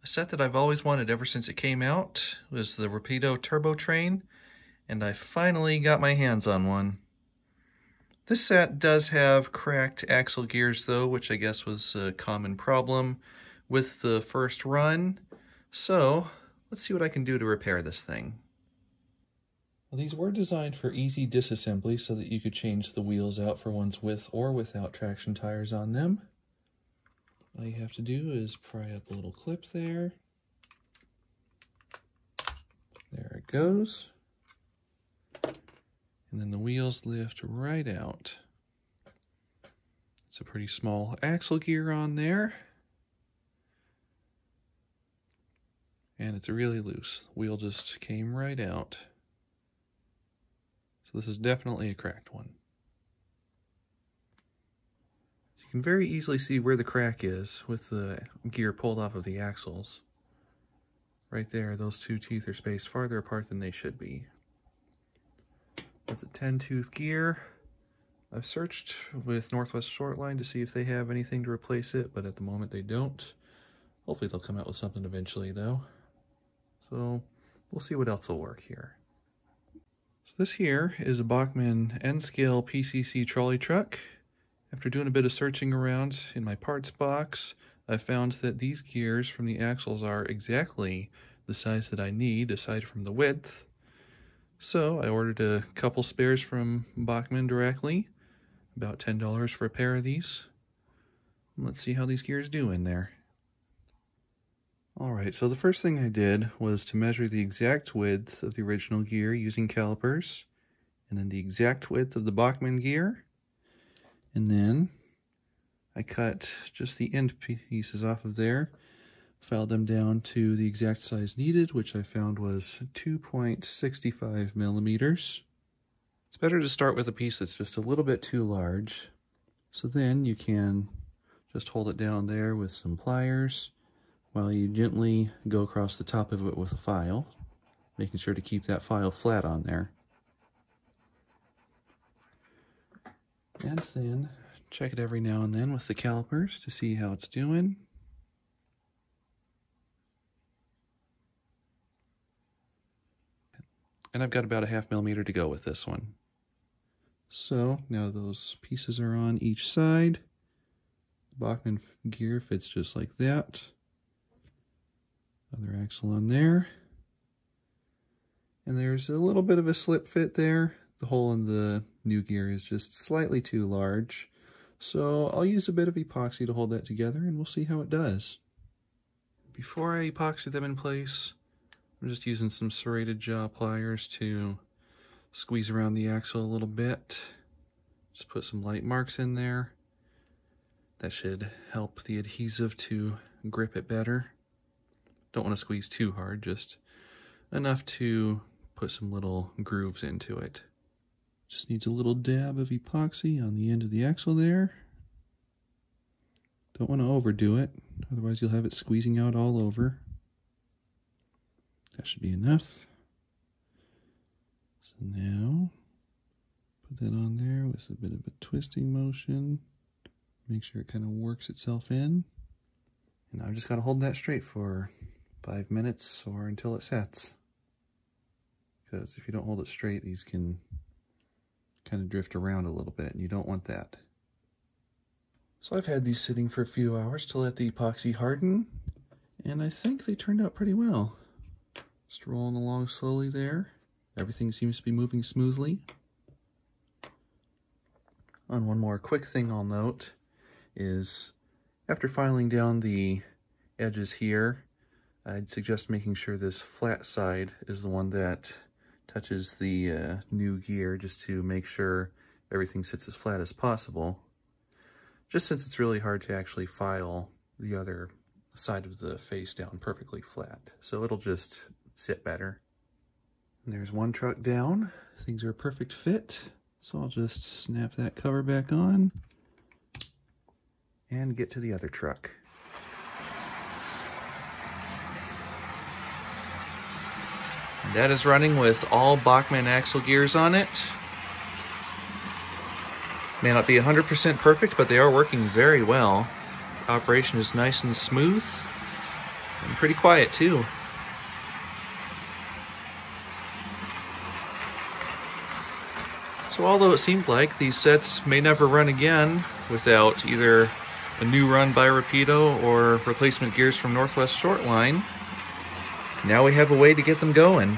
A set that I've always wanted ever since it came out was the Rapido Turbo Train, and I finally got my hands on one. This set does have cracked axle gears though, which I guess was a common problem with the first run. So let's see what I can do to repair this thing. Well, these were designed for easy disassembly so that you could change the wheels out for ones with or without traction tires on them. All you have to do is pry up a little clip there. There it goes. And then the wheels lift right out. It's a pretty small axle gear on there. And it's really loose. The wheel just came right out. So this is definitely a cracked one. You can very easily see where the crack is with the gear pulled off of the axles. Right there, those two teeth are spaced farther apart than they should be. That's a 10-tooth gear. I've searched with Northwest Shortline to see if they have anything to replace it, but at the moment they don't. Hopefully they'll come out with something eventually though. So we'll see what else will work here. So this here is a Bachmann N scale PCC trolley truck. After doing a bit of searching around in my parts box, I found that these gears from the axles are exactly the size that I need, aside from the width. So I ordered a couple spares from Bachmann directly, about $10 for a pair of these. Let's see how these gears do in there. Alright, so the first thing I did was to measure the exact width of the original gear using calipers, and then the exact width of the Bachmann gear. And then I cut just the end pieces off of there, filed them down to the exact size needed, which I found was 2.65 millimeters. It's better to start with a piece that's just a little bit too large. So then you can just hold it down there with some pliers while you gently go across the top of it with a file, making sure to keep that file flat on there. And then check it every now and then with the calipers to see how it's doing. And I've got about a 0.5 millimeter to go with this one. So now those pieces are on each side. The Bachmann gear fits just like that. Other axle on there. And there's a little bit of a slip fit there. The hole in the new gear is just slightly too large. So I'll use a bit of epoxy to hold that together and we'll see how it does. Before I epoxy them in place, I'm just using some serrated jaw pliers to squeeze around the axle a little bit. Just put some light marks in there. That should help the adhesive to grip it better. Don't want to squeeze too hard, just enough to put some little grooves into it. Just needs a little dab of epoxy on the end of the axle there. Don't want to overdo it, otherwise you'll have it squeezing out all over. That should be enough. So now, put that on there with a bit of a twisting motion. Make sure it kind of works itself in. And I've just got to hold that straight for 5 minutes or until it sets. Because if you don't hold it straight, these can kind of drift around a little bit, and you don't want that. So I've had these sitting for a few hours to let the epoxy harden, and I think they turned out pretty well. Just rolling along slowly there. Everything seems to be moving smoothly. On one more quick thing I'll note is, after filing down the edges here, I'd suggest making sure this flat side is the one that touches the new gear, just to make sure everything sits as flat as possible. Just since it's really hard to actually file the other side of the face down perfectly flat. So it'll just sit better. And there's one truck down. Things are a perfect fit. So I'll just snap that cover back on and get to the other truck. That is running with all Bachmann axle gears on it. May not be 100% perfect, but they are working very well. Operation is nice and smooth. And pretty quiet too. So although it seemed like these sets may never run again without either a new run by Rapido or replacement gears from Northwest Shortline, now we have a way to get them going.